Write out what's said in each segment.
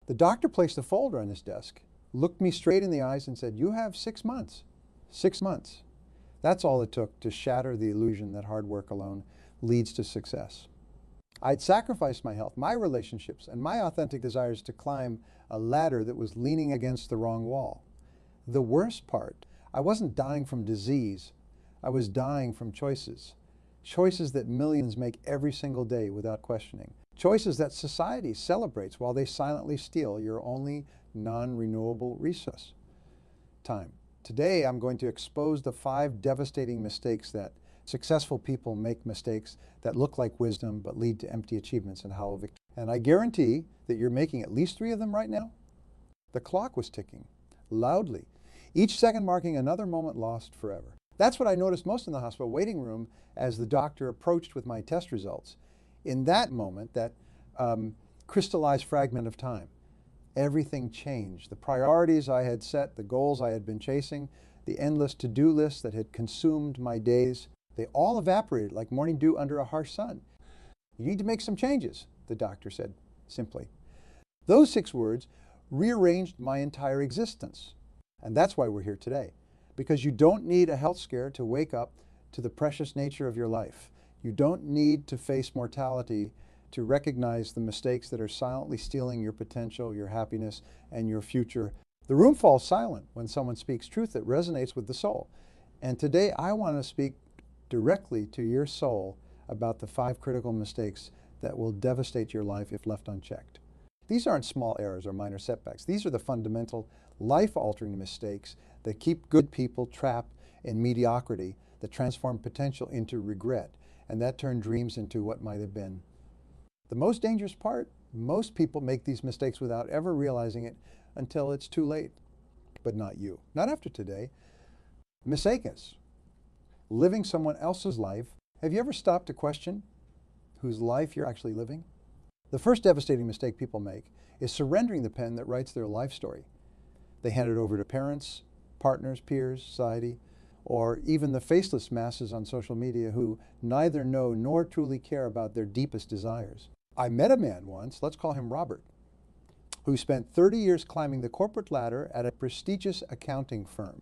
The doctor placed a folder on his desk, looked me straight in the eyes and said, "You have 6 months. 6 months." That's all it took to shatter the illusion that hard work alone leads to success. I'd sacrificed my health, my relationships, and my authentic desires to climb a ladder that was leaning against the wrong wall. The worst part, I wasn't dying from disease. I was dying from choices. Choices that millions make every single day without questioning. Choices that society celebrates while they silently steal your only non-renewable resource: time. Today, I'm going to expose the 5 devastating mistakes that successful people make, mistakes that look like wisdom but lead to empty achievements and hollow victory. And I guarantee that you're making at least 3 of them right now. The clock was ticking loudly, each second marking another moment lost forever. That's what I noticed most in the hospital waiting room as the doctor approached with my test results. In that moment, that crystallized fragment of time, everything changed. The priorities I had set, the goals I had been chasing, the endless to-do lists that had consumed my days, they all evaporated like morning dew under a harsh sun. "You need to make some changes," the doctor said simply. Those 6 words rearranged my entire existence. And that's why we're here today. Because you don't need a health scare to wake up to the precious nature of your life. You don't need to face mortality to recognize the mistakes that are silently stealing your potential, your happiness, and your future. The room falls silent when someone speaks truth that resonates with the soul. And today I want to speak directly to your soul about the 5 critical mistakes that will devastate your life if left unchecked. These aren't small errors or minor setbacks. These are the fundamental, life-altering mistakes that keep good people trapped in mediocrity, that transform potential into regret, and that turn dreams into what might have been. The most dangerous part, most people make these mistakes without ever realizing it until it's too late. But not you. Not after today. Mistakes. Living someone else's life. Have you ever stopped to question whose life you're actually living? The first devastating mistake people make is surrendering the pen that writes their life story. They hand it over to parents, partners, peers, society, or even the faceless masses on social media who neither know nor truly care about their deepest desires. I met a man once, let's call him Robert, who spent 30 years climbing the corporate ladder at a prestigious accounting firm.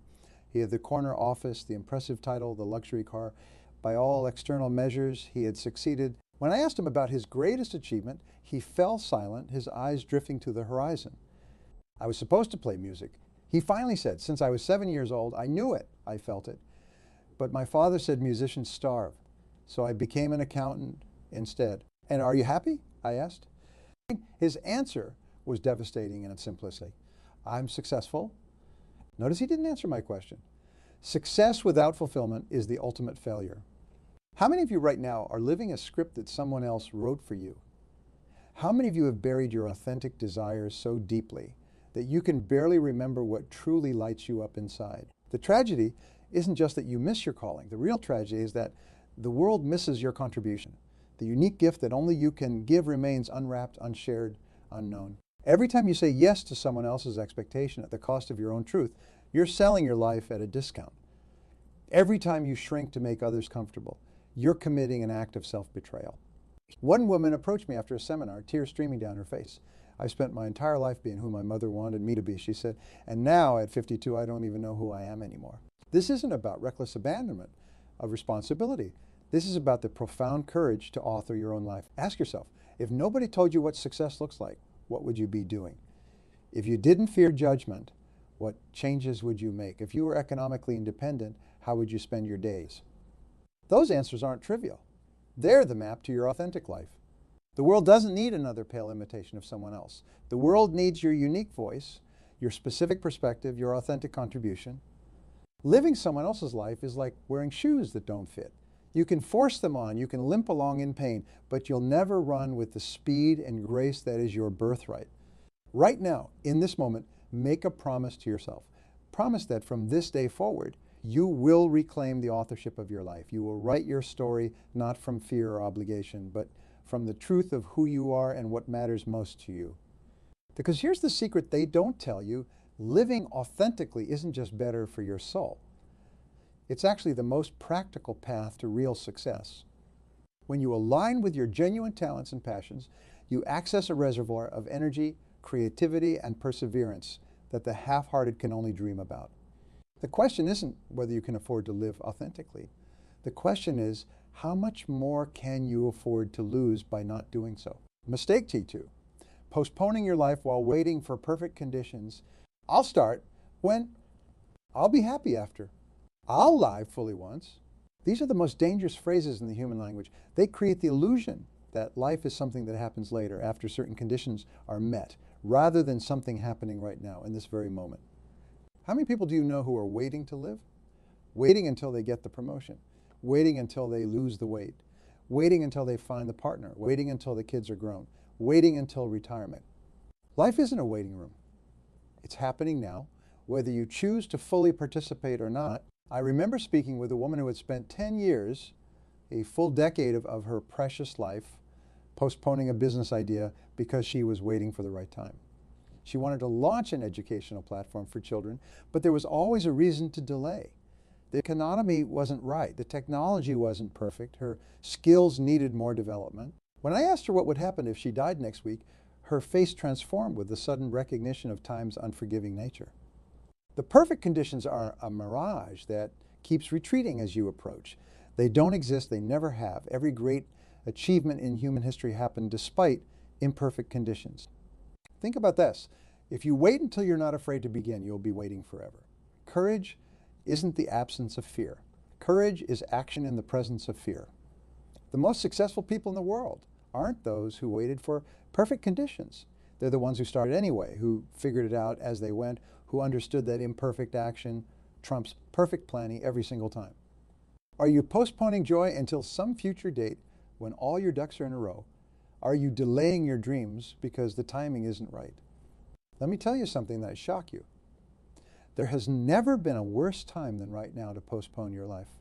He had the corner office, the impressive title, the luxury car. By all external measures, he had succeeded. When I asked him about his greatest achievement, he fell silent, his eyes drifting to the horizon. I was supposed to play music. He finally said, "Since I was 7 years old, I knew it, I felt it. But my father said musicians starve, so I became an accountant instead." "And are you happy?" I asked. His answer was devastating in its simplicity. "I'm successful." Notice he didn't answer my question. Success without fulfillment is the ultimate failure. How many of you right now are living a script that someone else wrote for you? How many of you have buried your authentic desires so deeply that you can barely remember what truly lights you up inside? The tragedy isn't just that you miss your calling. The real tragedy is that the world misses your contribution. The unique gift that only you can give remains unwrapped, unshared, unknown. Every time you say yes to someone else's expectation at the cost of your own truth, you're selling your life at a discount. Every time you shrink to make others comfortable, you're committing an act of self-betrayal. One woman approached me after a seminar, tears streaming down her face. "I spent my entire life being who my mother wanted me to be," she said, "and now at 52, I don't even know who I am anymore." This isn't about reckless abandonment of responsibility. This is about the profound courage to author your own life. Ask yourself, if nobody told you what success looks like, what would you be doing? If you didn't fear judgment, what changes would you make? If you were economically independent, how would you spend your days? Those answers aren't trivial. They're the map to your authentic life. The world doesn't need another pale imitation of someone else. The world needs your unique voice, your specific perspective, your authentic contribution. Living someone else's life is like wearing shoes that don't fit. You can force them on, you can limp along in pain, but you'll never run with the speed and grace that is your birthright. Right now, in this moment, make a promise to yourself. Promise that from this day forward, you will reclaim the authorship of your life. You will write your story not from fear or obligation, but from the truth of who you are and what matters most to you. Because here's the secret they don't tell you: living authentically isn't just better for your soul. It's actually the most practical path to real success. When you align with your genuine talents and passions, you access a reservoir of energy, creativity, and perseverance that the half-hearted can only dream about. The question isn't whether you can afford to live authentically. The question is, how much more can you afford to lose by not doing so? Mistake T2. Postponing your life while waiting for perfect conditions. I'll start when I'll be happy after. I'll lie fully once. These are the most dangerous phrases in the human language. They create the illusion that life is something that happens later after certain conditions are met, rather than something happening right now in this very moment. How many people do you know who are waiting to live? Waiting until they get the promotion, waiting until they lose the weight, waiting until they find the partner, waiting until the kids are grown, waiting until retirement. Life isn't a waiting room. It's happening now, whether you choose to fully participate or not. I remember speaking with a woman who had spent 10 years, a full decade of her precious life, postponing a business idea because she was waiting for the right time. She wanted to launch an educational platform for children, but there was always a reason to delay. The economy wasn't right. The technology wasn't perfect. Her skills needed more development. When I asked her what would happen if she died next week, her face transformed with the sudden recognition of time's unforgiving nature. The perfect conditions are a mirage that keeps retreating as you approach. They don't exist. They never have. Every great achievement in human history happened despite imperfect conditions. Think about this. If you wait until you're not afraid to begin, you'll be waiting forever. Courage isn't the absence of fear. Courage is action in the presence of fear. The most successful people in the world aren't those who waited for perfect conditions. They're the ones who started anyway, who figured it out as they went, who understood that imperfect action trumps perfect planning every single time. Are you postponing joy until some future date when all your ducks are in a row? Are you delaying your dreams because the timing isn't right? Let me tell you something that will shock you. There has never been a worse time than right now to postpone your life.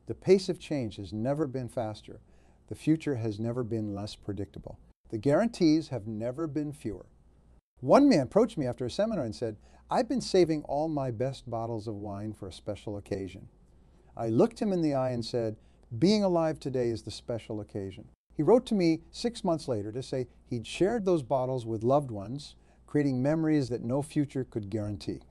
The pace of change has never been faster. The future has never been less predictable. The guarantees have never been fewer. One man approached me after a seminar and said, "I've been saving all my best bottles of wine for a special occasion." I looked him in the eye and said, "Being alive today is the special occasion." He wrote to me 6 months later to say he'd shared those bottles with loved ones, creating memories that no future could guarantee.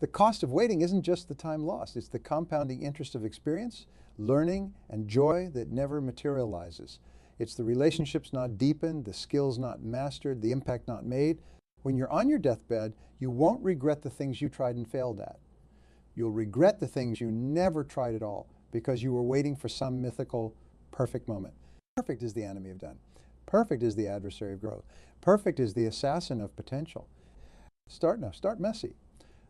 The cost of waiting isn't just the time lost. It's the compounding interest of experience, learning, and joy that never materializes. It's the relationships not deepened, the skills not mastered, the impact not made. When you're on your deathbed, you won't regret the things you tried and failed at. You'll regret the things you never tried at all because you were waiting for some mythical, perfect moment. Perfect is the enemy of done. Perfect is the adversary of growth. Perfect is the assassin of potential. Start now. Start messy.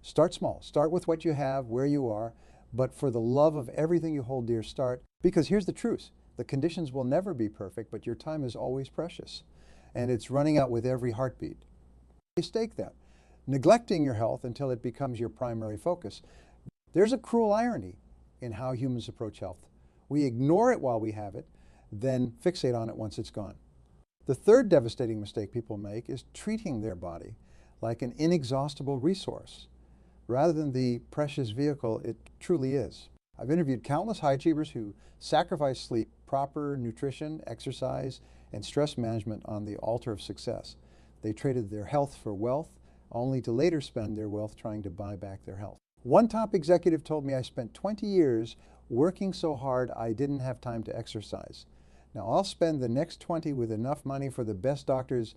Start small. Start with what you have, where you are, but for the love of everything you hold dear, start. Because here's the truth. The conditions will never be perfect, but your time is always precious. And it's running out with every heartbeat. Mistake that. Neglecting your health until it becomes your primary focus. There's a cruel irony in how humans approach health. We ignore it while we have it, then fixate on it once it's gone. The third devastating mistake people make is treating their body like an inexhaustible resource, rather than the precious vehicle it truly is. I've interviewed countless high achievers who sacrifice sleep, proper nutrition, exercise, and stress management on the altar of success. They traded their health for wealth, only to later spend their wealth trying to buy back their health. One top executive told me, "I spent 20 years working so hard I didn't have time to exercise. Now I'll spend the next 20 with enough money for the best doctors,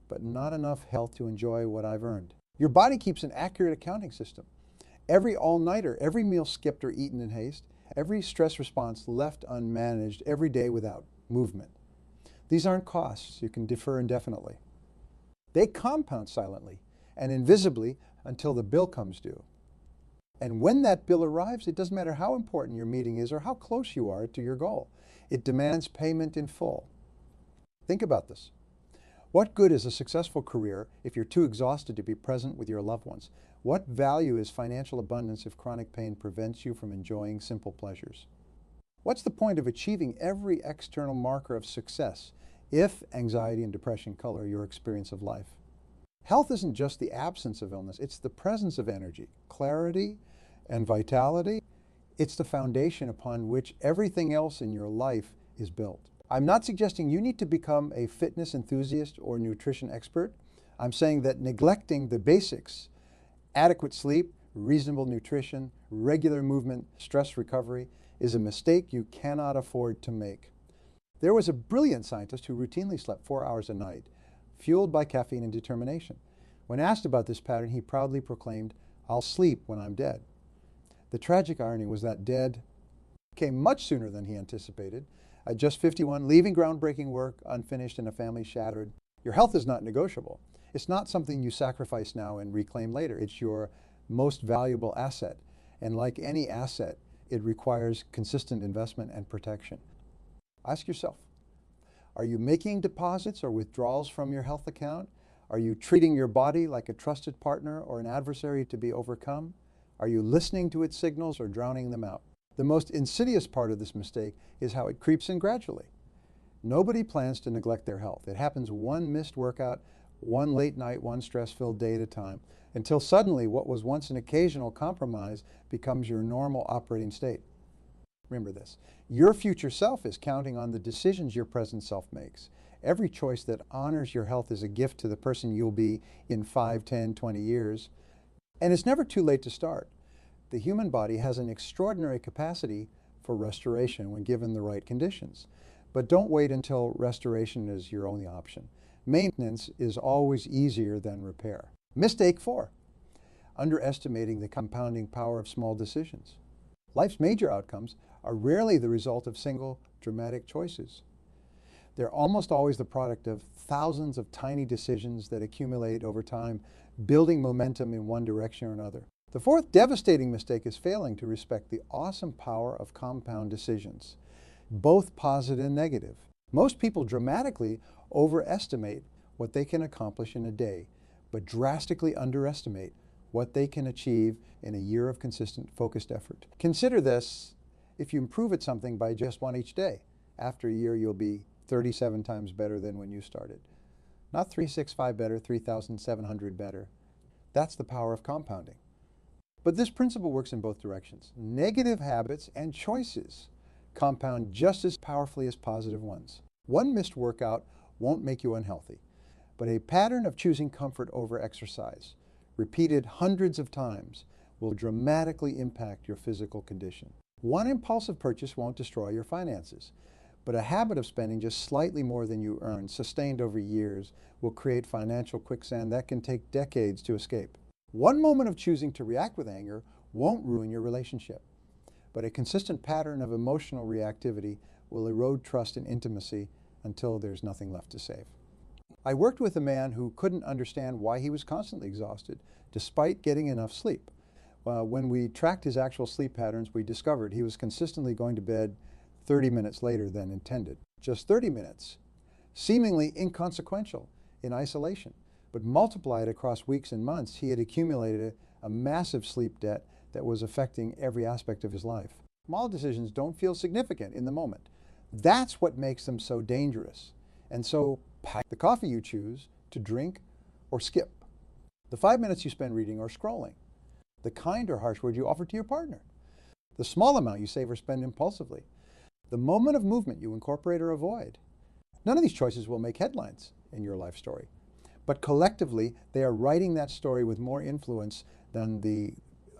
but not enough health to enjoy what I've earned." Your body keeps an accurate accounting system. Every all-nighter, every meal skipped or eaten in haste, every stress response left unmanaged every day without movement. These aren't costs you can defer indefinitely. They compound silently and invisibly until the bill comes due. And when that bill arrives, it doesn't matter how important your meeting is or how close you are to your goal. It demands payment in full. Think about this. What good is a successful career if you're too exhausted to be present with your loved ones? What value is financial abundance if chronic pain prevents you from enjoying simple pleasures? What's the point of achieving every external marker of success if anxiety and depression color your experience of life? Health isn't just the absence of illness, it's the presence of energy, clarity, and vitality. It's the foundation upon which everything else in your life is built. I'm not suggesting you need to become a fitness enthusiast or nutrition expert, I'm saying that neglecting the basics, adequate sleep, reasonable nutrition, regular movement, stress recovery, is a mistake you cannot afford to make. There was a brilliant scientist who routinely slept 4 hours a night, fueled by caffeine and determination. When asked about this pattern, he proudly proclaimed, "I'll sleep when I'm dead." The tragic irony was that dead came much sooner than he anticipated. At just 51, leaving groundbreaking work unfinished and a family shattered. Your health is not negotiable. It's not something you sacrifice now and reclaim later. It's your most valuable asset. And like any asset, it requires consistent investment and protection. Ask yourself, are you making deposits or withdrawals from your health account? Are you treating your body like a trusted partner or an adversary to be overcome? Are you listening to its signals or drowning them out? The most insidious part of this mistake is how it creeps in gradually. Nobody plans to neglect their health. It happens one missed workout, one late night, one stress-filled day at a time, until suddenly what was once an occasional compromise becomes your normal operating state. Remember this, your future self is counting on the decisions your present self makes. Every choice that honors your health is a gift to the person you'll be in 5, 10, 20 years. And it's never too late to start. The human body has an extraordinary capacity for restoration when given the right conditions. But don't wait until restoration is your only option. Maintenance is always easier than repair. Mistake 4, underestimating the compounding power of small decisions. Life's major outcomes are rarely the result of single dramatic choices. They're almost always the product of thousands of tiny decisions that accumulate over time, building momentum in one direction or another. The fourth devastating mistake is failing to respect the awesome power of compound decisions, both positive and negative. Most people dramatically overestimate what they can accomplish in a day, but drastically underestimate what they can achieve in a year of consistent, focused effort. Consider this: if you improve at something by just one each day, after a year you'll be 37 times better than when you started. Not 365 better, 3,700 better. That's the power of compounding. But this principle works in both directions. Negative habits and choices compound just as powerfully as positive ones. One missed workout won't make you unhealthy, but a pattern of choosing comfort over exercise, repeated hundreds of times, will dramatically impact your physical condition. One impulsive purchase won't destroy your finances, but a habit of spending just slightly more than you earn, sustained over years, will create financial quicksand that can take decades to escape. One moment of choosing to react with anger won't ruin your relationship, but a consistent pattern of emotional reactivity will erode trust and intimacy until there's nothing left to save. I worked with a man who couldn't understand why he was constantly exhausted, despite getting enough sleep. When we tracked his actual sleep patterns, we discovered he was consistently going to bed 30 minutes later than intended. Just 30 minutes, seemingly inconsequential in isolation, but multiplied across weeks and months, he had accumulated a massive sleep debt that was affecting every aspect of his life. Small decisions don't feel significant in the moment. That's what makes them so dangerous. And so pack the coffee you choose to drink or skip, the 5 minutes you spend reading or scrolling, the kind or harsh word you offer to your partner, the small amount you save or spend impulsively, the moment of movement you incorporate or avoid. None of these choices will make headlines in your life story, but collectively they are writing that story with more influence than the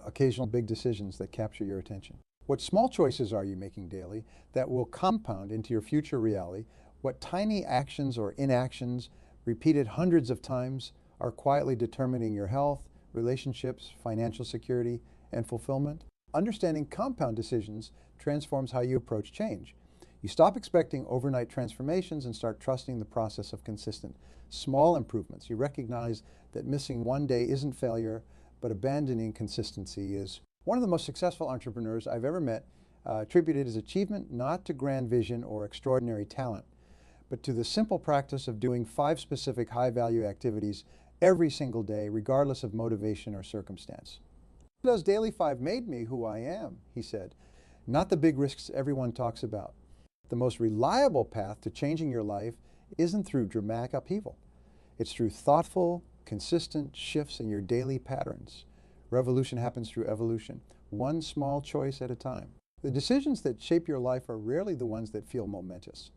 occasional big decisions that capture your attention. What small choices are you making daily that will compound into your future reality? What tiny actions or inactions, repeated hundreds of times, are quietly determining your health, relationships, financial security, and fulfillment? Understanding compound decisions transforms how you approach change. You stop expecting overnight transformations and start trusting the process of consistent, small improvements. You recognize that missing one day isn't failure, but abandoning consistency is. One of the most successful entrepreneurs I've ever met attributed his achievement not to grand vision or extraordinary talent, but to the simple practice of doing 5 specific high-value activities every single day, regardless of motivation or circumstance. "Those daily 5 made me who I am," he said, "not the big risks everyone talks about. The most reliable path to changing your life isn't through dramatic upheaval. It's through thoughtful, consistent shifts in your daily patterns. Revolution happens through evolution, one small choice at a time." The decisions that shape your life are rarely the ones that feel momentous.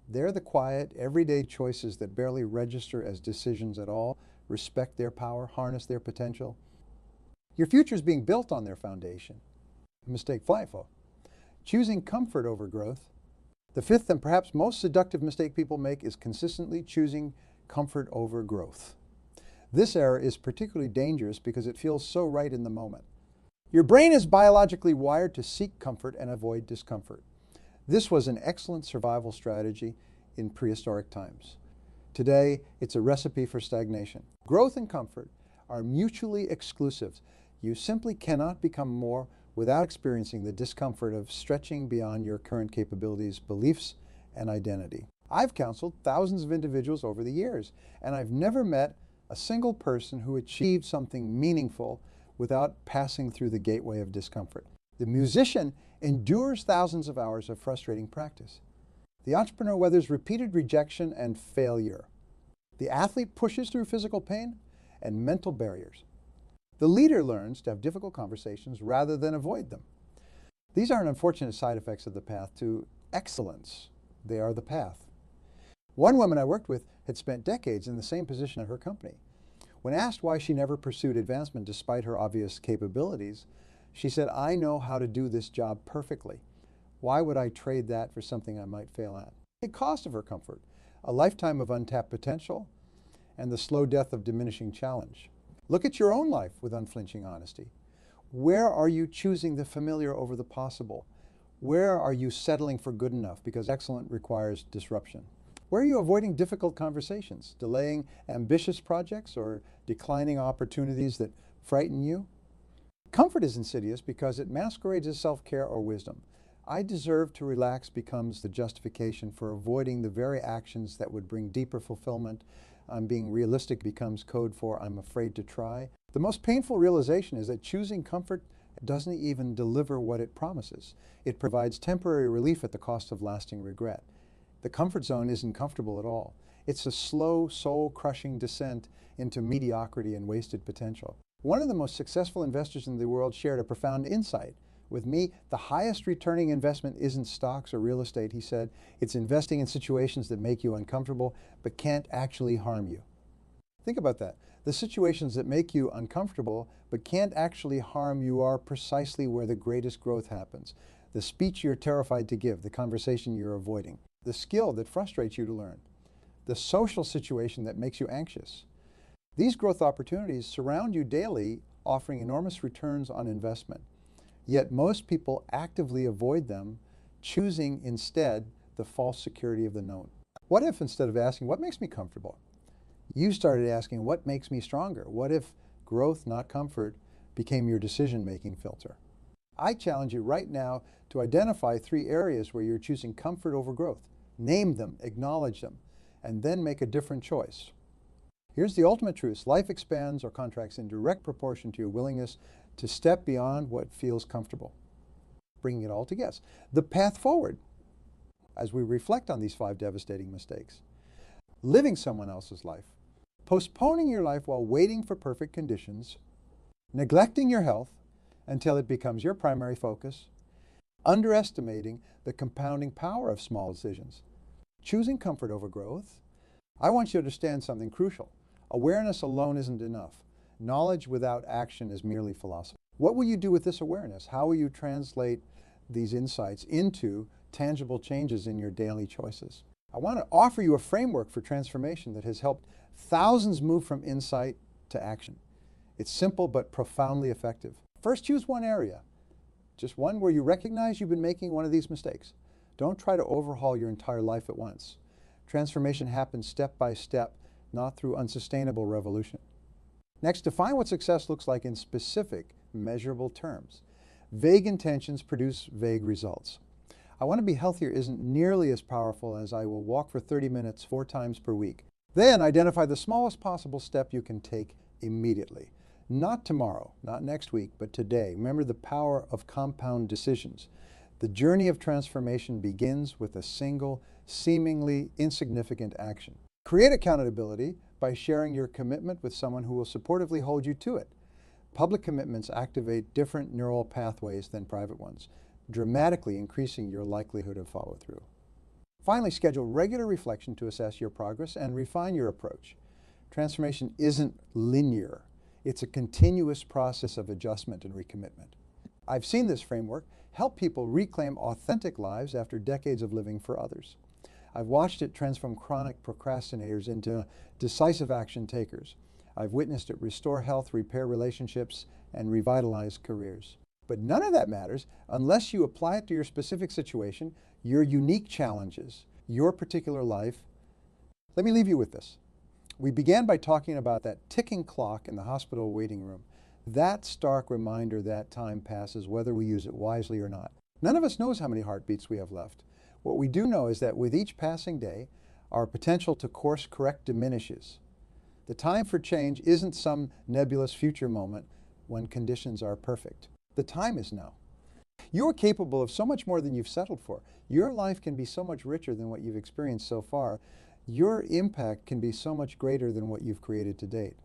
They're the quiet, everyday choices that barely register as decisions at all, respect their power, harness their potential. Your future is being built on their foundation. Mistake 5. Choosing comfort over growth. The fifth and perhaps most seductive mistake people make is consistently choosing comfort over growth. This error is particularly dangerous because it feels so right in the moment. Your brain is biologically wired to seek comfort and avoid discomfort. This was an excellent survival strategy in prehistoric times. Today, it's a recipe for stagnation. Growth and comfort are mutually exclusive. You simply cannot become more without experiencing the discomfort of stretching beyond your current capabilities, beliefs, and identity. I've counseled thousands of individuals over the years, and I've never met a single person who achieved something meaningful without passing through the gateway of discomfort. The musician endures thousands of hours of frustrating practice. The entrepreneur weathers repeated rejection and failure. The athlete pushes through physical pain and mental barriers. The leader learns to have difficult conversations rather than avoid them. These aren't unfortunate side effects of the path to excellence. They are the path. One woman I worked with had spent decades in the same position at her company. When asked why she never pursued advancement despite her obvious capabilities, she said, "I know how to do this job perfectly. Why would I trade that for something I might fail at?" The cost of her comfort, a lifetime of untapped potential, and the slow death of diminishing challenge. Look at your own life with unflinching honesty. Where are you choosing the familiar over the possible? Where are you settling for good enough because excellent requires disruption? Where are you avoiding difficult conversations, delaying ambitious projects, or declining opportunities that frighten you? Comfort is insidious because it masquerades as self-care or wisdom. "I deserve to relax" becomes the justification for avoiding the very actions that would bring deeper fulfillment. "I'm being realistic" becomes code for "I'm afraid to try." The most painful realization is that choosing comfort doesn't even deliver what it promises. It provides temporary relief at the cost of lasting regret. The comfort zone isn't comfortable at all. It's a slow, soul-crushing descent into mediocrity and wasted potential. One of the most successful investors in the world shared a profound insight with me. "The highest returning investment isn't stocks or real estate," he said. "It's investing in situations that make you uncomfortable but can't actually harm you." Think about that. The situations that make you uncomfortable but can't actually harm you are precisely where the greatest growth happens. The speech you're terrified to give, the conversation you're avoiding, the skill that frustrates you to learn, the social situation that makes you anxious. These growth opportunities surround you daily, offering enormous returns on investment. Yet most people actively avoid them, choosing instead the false security of the known. What if, instead of asking, "What makes me comfortable?" you started asking, "What makes me stronger?" What if growth, not comfort, became your decision-making filter? I challenge you right now to identify 3 areas where you're choosing comfort over growth. Name them, acknowledge them, and then make a different choice. Here's the ultimate truth. Life expands or contracts in direct proportion to your willingness to step beyond what feels comfortable. Bringing it all together. The path forward, as we reflect on these 5 devastating mistakes. Living someone else's life. Postponing your life while waiting for perfect conditions. Neglecting your health until it becomes your primary focus. Underestimating the compounding power of small decisions. Choosing comfort over growth. I want you to understand something crucial. Awareness alone isn't enough. Knowledge without action is merely philosophy. What will you do with this awareness? How will you translate these insights into tangible changes in your daily choices? I want to offer you a framework for transformation that has helped thousands move from insight to action. It's simple but profoundly effective. First, choose one area, just one where you recognize you've been making one of these mistakes. Don't try to overhaul your entire life at once. Transformation happens step by step, not through unsustainable revolution. Next, define what success looks like in specific, measurable terms. Vague intentions produce vague results. "I want to be healthier" isn't nearly as powerful as "I will walk for 30 minutes 4 times per week." Then identify the smallest possible step you can take immediately. Not tomorrow, not next week, but today. Remember the power of compound decisions. The journey of transformation begins with a single, seemingly insignificant action. Create accountability by sharing your commitment with someone who will supportively hold you to it. Public commitments activate different neural pathways than private ones, dramatically increasing your likelihood of follow-through. Finally, schedule regular reflection to assess your progress and refine your approach. Transformation isn't linear. It's a continuous process of adjustment and recommitment. I've seen this framework help people reclaim authentic lives after decades of living for others. I've watched it transform chronic procrastinators into decisive action takers. I've witnessed it restore health, repair relationships, and revitalize careers. But none of that matters unless you apply it to your specific situation, your unique challenges, your particular life. Let me leave you with this. We began by talking about that ticking clock in the hospital waiting room. That stark reminder that time passes whether we use it wisely or not. None of us knows how many heartbeats we have left. What we do know is that with each passing day, our potential to course correct diminishes. The time for change isn't some nebulous future moment when conditions are perfect. The time is now. You're capable of so much more than you've settled for. Your life can be so much richer than what you've experienced so far. Your impact can be so much greater than what you've created to date.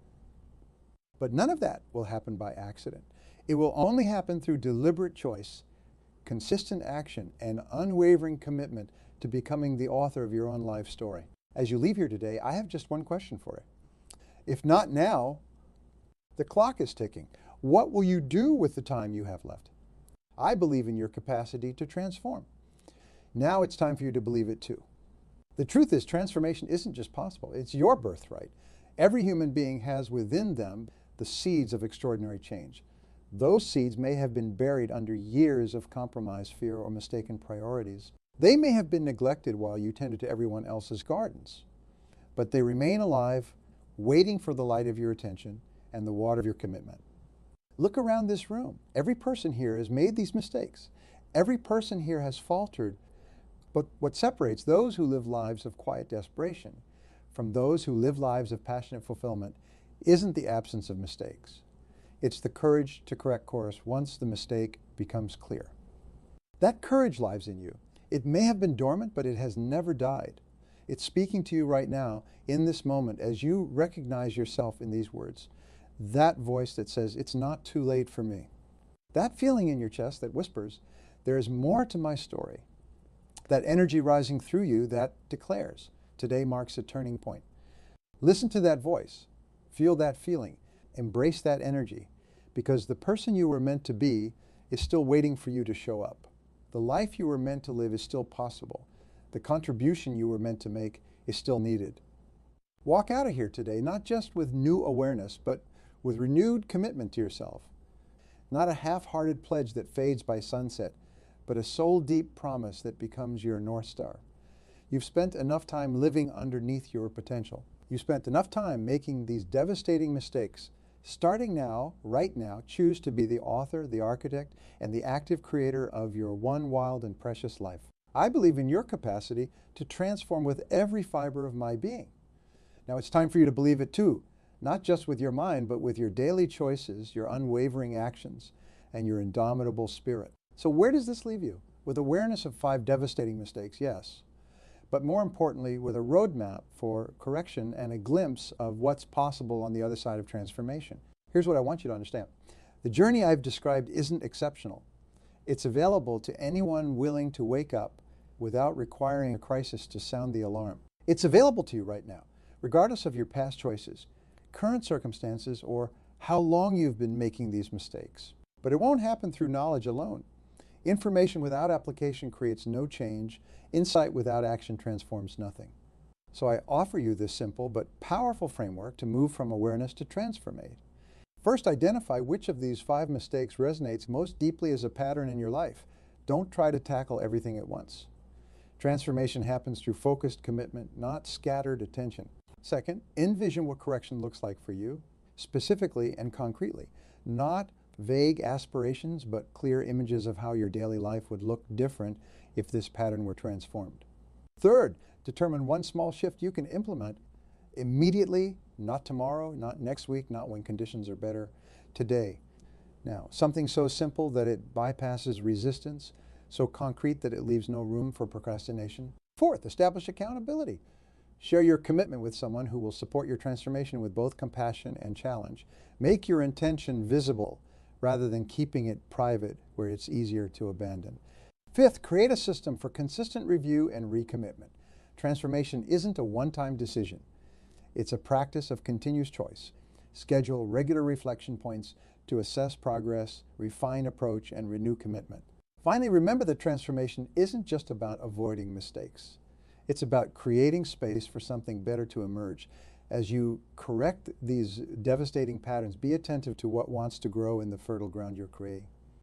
But none of that will happen by accident. It will only happen through deliberate choice, consistent action, and unwavering commitment to becoming the author of your own life story. As you leave here today, I have just one question for you. If not now, the clock is ticking. What will you do with the time you have left? I believe in your capacity to transform. Now it's time for you to believe it too. The truth is, transformation isn't just possible, it's your birthright. Every human being has within them the seeds of extraordinary change. Those seeds may have been buried under years of compromise, fear, or mistaken priorities. They may have been neglected while you tended to everyone else's gardens, but they remain alive, waiting for the light of your attention and the water of your commitment. Look around this room. Every person here has made these mistakes. Every person here has faltered. But what separates those who live lives of quiet desperation from those who live lives of passionate fulfillment isn't the absence of mistakes. It's the courage to correct course once the mistake becomes clear. That courage lies in you. It may have been dormant, but it has never died. It's speaking to you right now in this moment as you recognize yourself in these words. That voice that says, it's not too late for me. That feeling in your chest that whispers, there is more to my story. That energy rising through you that declares, today marks a turning point. Listen to that voice. Feel that feeling. Embrace that energy. Because the person you were meant to be is still waiting for you to show up. The life you were meant to live is still possible. The contribution you were meant to make is still needed. Walk out of here today, not just with new awareness, but with renewed commitment to yourself. Not a half-hearted pledge that fades by sunset, but a soul-deep promise that becomes your North Star. You've spent enough time living underneath your potential. You spent enough time making these devastating mistakes. Starting now, right now, choose to be the author, the architect, and the active creator of your one wild and precious life. I believe in your capacity to transform with every fiber of my being. Now it's time for you to believe it too, not just with your mind, but with your daily choices, your unwavering actions, and your indomitable spirit. So where does this leave you? With awareness of 5 devastating mistakes, yes. But more importantly, with a roadmap for correction and a glimpse of what's possible on the other side of transformation. Here's what I want you to understand. The journey I've described isn't exceptional. It's available to anyone willing to wake up without requiring a crisis to sound the alarm. It's available to you right now, regardless of your past choices, current circumstances, or how long you've been making these mistakes. But it won't happen through knowledge alone. Information without application creates no change. Insight without action transforms nothing. So I offer you this simple but powerful framework to move from awareness to transformate. First, identify which of these 5 mistakes resonates most deeply as a pattern in your life. Don't try to tackle everything at once. Transformation happens through focused commitment, not scattered attention. Second, envision what correction looks like for you, specifically and concretely. Not vague aspirations, but clear images of how your daily life would look different if this pattern were transformed. Third, determine one small shift you can implement immediately, not tomorrow, not next week, not when conditions are better, today. Now, something so simple that it bypasses resistance, so concrete that it leaves no room for procrastination. Fourth, establish accountability. Share your commitment with someone who will support your transformation with both compassion and challenge. Make your intention visible rather than keeping it private where it's easier to abandon. Fifth, create a system for consistent review and recommitment. Transformation isn't a one-time decision. It's a practice of continuous choice. Schedule regular reflection points to assess progress, refine approach, and renew commitment. Finally, remember that transformation isn't just about avoiding mistakes. It's about creating space for something better to emerge. As you correct these devastating patterns, be attentive to what wants to grow in the fertile ground you're creating.